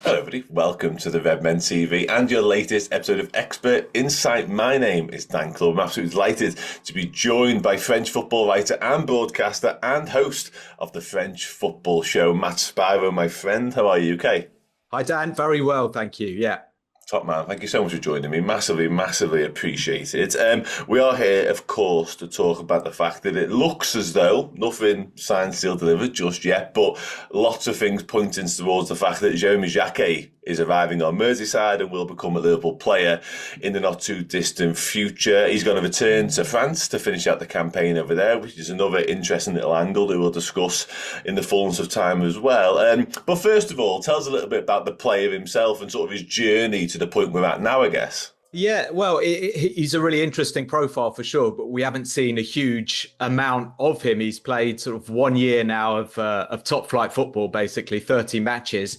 Hello, everybody. Welcome to the Redmen TV and your latest episode of Expert Insight. My name is Dan Club. I'm absolutely delighted to be joined by French football writer and broadcaster and host of the French football show, Matt Spiro, my friend. How are you? Okay? Hi, Dan. Very well, thank you. Yeah. Top man, thank you so much for joining me. Massively appreciated. We are here, of course, to talk about the fact that it looks as though nothing signed, sealed, delivered just yet, but lots of things pointing towards the fact that Jeremy Jacquet is arriving on Merseyside and will become a Liverpool player in the not too distant future. He's going to return to France to finish out the campaign over there, which is another interesting little angle that we'll discuss in the fullness of time as well. But first of all, tell us a little bit about the player himself and sort of his journey to the point we're at now, I guess. Yeah, well, he's a really interesting profile for sure, but we haven't seen a huge amount of him. He's played sort of 1 year now of top flight football, basically 30 matches.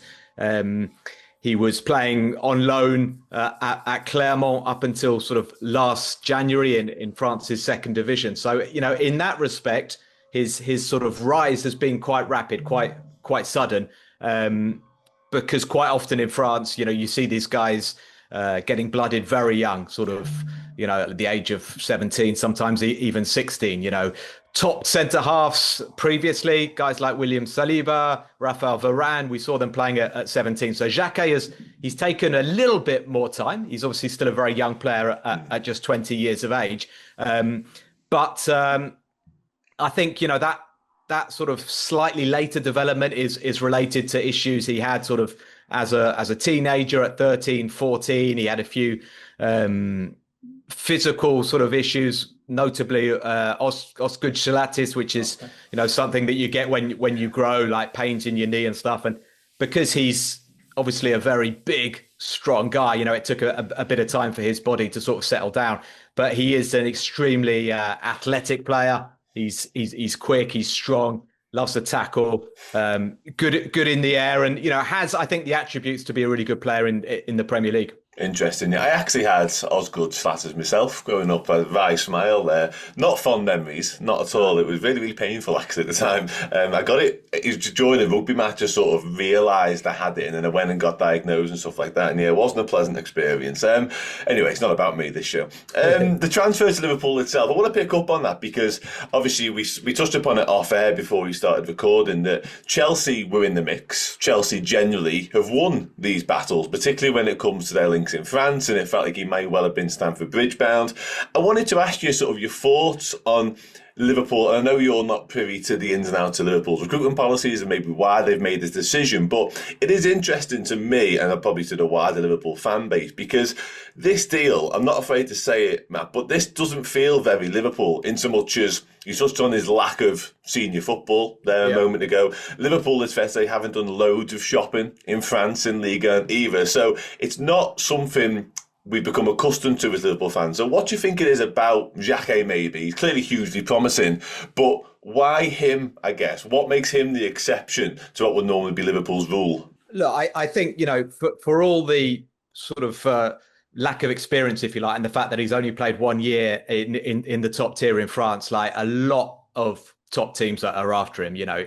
He was playing on loan at Clermont up until sort of last January in France's second division. So, you know, in that respect, his sort of rise has been quite rapid, quite sudden, because quite often in France, you know, you see these guys getting blooded very young, sort of, you know, at the age of 17, sometimes even 16, you know. Top centre halves previously, guys like William Saliba, Raphael Varane, we saw them playing at 17. So Jacquet he's taken a little bit more time. He's obviously still a very young player at just 20 years of age. But I think, you know, that sort of slightly later development is related to issues he had sort of as a teenager at 13, 14. He had a few physical sort of issues, notably osgood-cheilitis, which is, you know, something that you get when you grow, like pains in your knee and stuff. And because he's obviously a very big, strong guy, you know, it took a bit of time for his body to sort of settle down. But he is an extremely athletic player. He's quick, he's strong, loves to tackle, good in the air, and, you know, has, I think, the attributes to be a really good player in the Premier League. Interesting. I actually had osgood-cheilitis myself growing up. I smile there. Not fond memories, not at all. It was really, really painful actually at the time. I got it. It was during a rugby match. I sort of realised I had it, and then I went and got diagnosed and stuff like that. And yeah, it wasn't a pleasant experience. Anyway, it's not about me, this show. The transfer to Liverpool itself, I want to pick up on that because obviously we touched upon it off air before we started recording that Chelsea were in the mix. Chelsea generally have won these battles, particularly when it comes to their links in France, and it felt like he may well have been Stamford Bridge bound. I wanted to ask you sort of your thoughts on Liverpool. I know you're not privy to the ins and outs of Liverpool's recruitment policies and maybe why they've made this decision, but it is interesting to me, and probably to the wider Liverpool fan base, because this deal, I'm not afraid to say it, Matt, but this doesn't feel very Liverpool in so much as you touched on his lack of senior football there a moment ago. Liverpool, as fair to say, haven't done loads of shopping in France in Liga either. So it's not something we've become accustomed to as Liverpool fans. So what do you think it is about Jacquet maybe? He's clearly hugely promising, but why him, I guess? What makes him the exception to what would normally be Liverpool's rule? Look, I think, you know, for all the sort of lack of experience, if you like, and the fact that he's only played 1 year in the top tier in France, like a lot of top teams are after him. You know,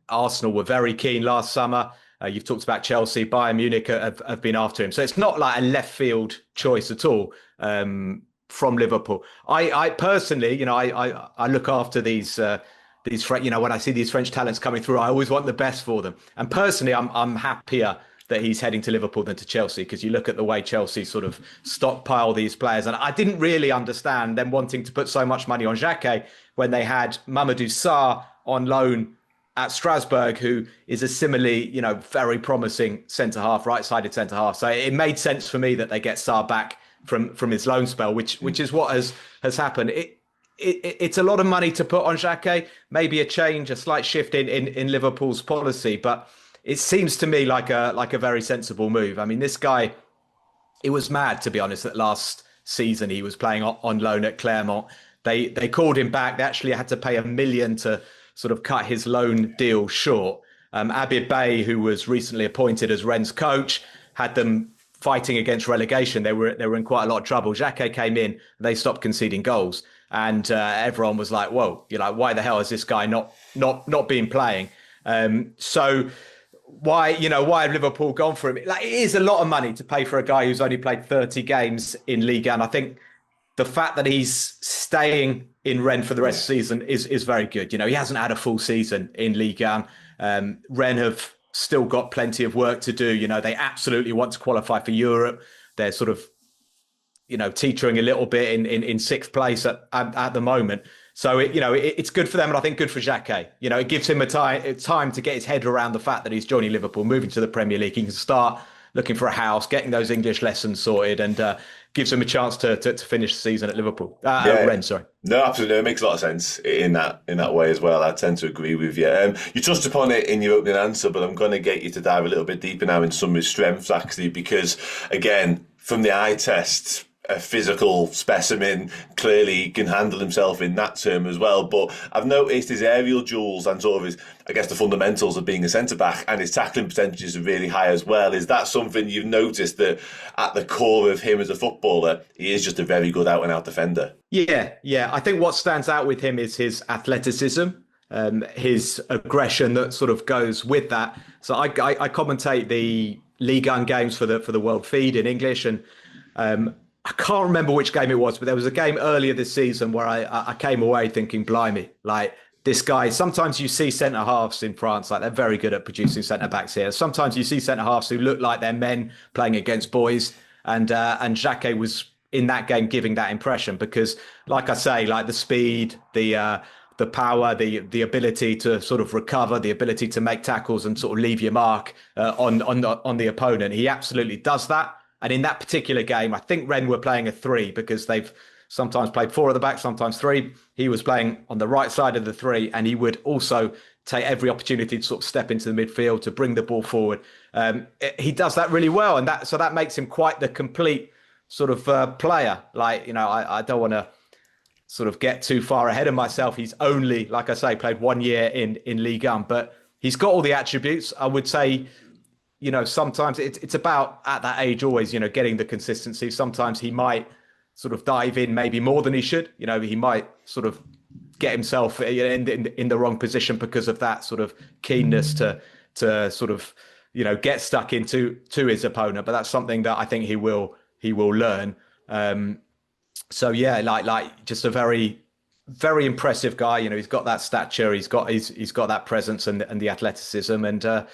Arsenal were very keen last summer. You've talked about Chelsea, Bayern Munich have been after him. So it's not like a left field choice at all from Liverpool. I personally, you know, I look after these, you know, when I see these French talents coming through, I always want the best for them. And personally, I'm happier that he's heading to Liverpool than to Chelsea, because you look at the way Chelsea sort of stockpile these players. And I didn't really understand them wanting to put so much money on Jacquet when they had Mamadou Sarr on loan at Strasbourg, who is a similarly, you know, very promising centre-half, right-sided centre-half. So it made sense for me that they get Sarr back from his loan spell, which is what has happened. It's a lot of money to put on Jacquet, maybe a change, a slight shift in Liverpool's policy, but it seems to me like a very sensible move. I mean, this guy, it was mad, to be honest, that last season he was playing on loan at Clermont. They called him back. They actually had to pay $1 million to sort of cut his loan deal short. Abid Bey, who was recently appointed as Rennes coach, had them fighting against relegation. They were in quite a lot of trouble. Jacquet came in, they stopped conceding goals, and everyone was like, "Whoa, you're like, why the hell is this guy not been playing?" So why have Liverpool gone for him? Like, it is a lot of money to pay for a guy who's only played 30 games in Ligue 1. I think the fact that he's staying in Rennes for the rest of the season is very good. You know, he hasn't had a full season in Ligue 1. Rennes have still got plenty of work to do. You know, they absolutely want to qualify for Europe. They're sort of, you know, teetering a little bit in sixth place at the moment. So, it's good for them, and I think good for Jacquet. You know, it gives him a time to get his head around the fact that he's joining Liverpool, moving to the Premier League. He can start looking for a house, getting those English lessons sorted, and gives him a chance to finish the season at Liverpool. Rennes, sorry. No, absolutely. It makes a lot of sense in that way as well. I tend to agree with you. You touched upon it in your opening answer, but I'm going to get you to dive a little bit deeper now in some of his strengths, actually, because, again, from the eye test, a physical specimen, clearly can handle himself in that term as well. But I've noticed his aerial duels and sort of his, I guess, the fundamentals of being a centre-back, and his tackling percentages are really high as well. Is that something you've noticed, that at the core of him as a footballer, he is just a very good out-and-out defender? Yeah. I think what stands out with him is his athleticism, his aggression that sort of goes with that. So I commentate the Ligue 1 games for the World Feed in English, and I can't remember which game it was, but there was a game earlier this season where I came away thinking, blimey, like, this guy, sometimes you see centre-halves in France, like, they're very good at producing centre-backs here. Sometimes you see centre-halves who look like they're men playing against boys, and Jacquet was in that game giving that impression because, like I say, like, the speed, the power, the ability to sort of recover, the ability to make tackles and sort of leave your mark on the opponent. He absolutely does that. And in that particular game, I think Rennes were playing a 3 because they've sometimes played 4 at the back, sometimes 3. He was playing on the right side of the 3, and he would also take every opportunity to sort of step into the midfield to bring the ball forward. He does that really well, and that makes him quite the complete sort of player. Like, you know, I don't want to sort of get too far ahead of myself. He's only, like I say, played 1 year in Ligue 1, but he's got all the attributes. I would say, you know, sometimes it's about, at that age, always, you know, getting the consistency. Sometimes he might sort of dive in maybe more than he should. You know, he might sort of get himself in the wrong position because of that sort of keenness to sort of, you know, get stuck into his opponent. But that's something that I think he will learn. So yeah, like just a very, very impressive guy. You know, he's got that stature, he's got that presence and the athleticism, and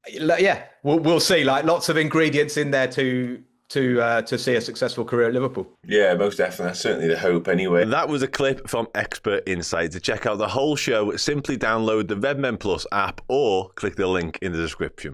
yeah, we'll see. Like, lots of ingredients in there to see a successful career at Liverpool. Yeah, most definitely. That's certainly the hope anyway. That was a clip from Expert Insight. To check out the whole show, simply download the Redmen Plus app or click the link in the description.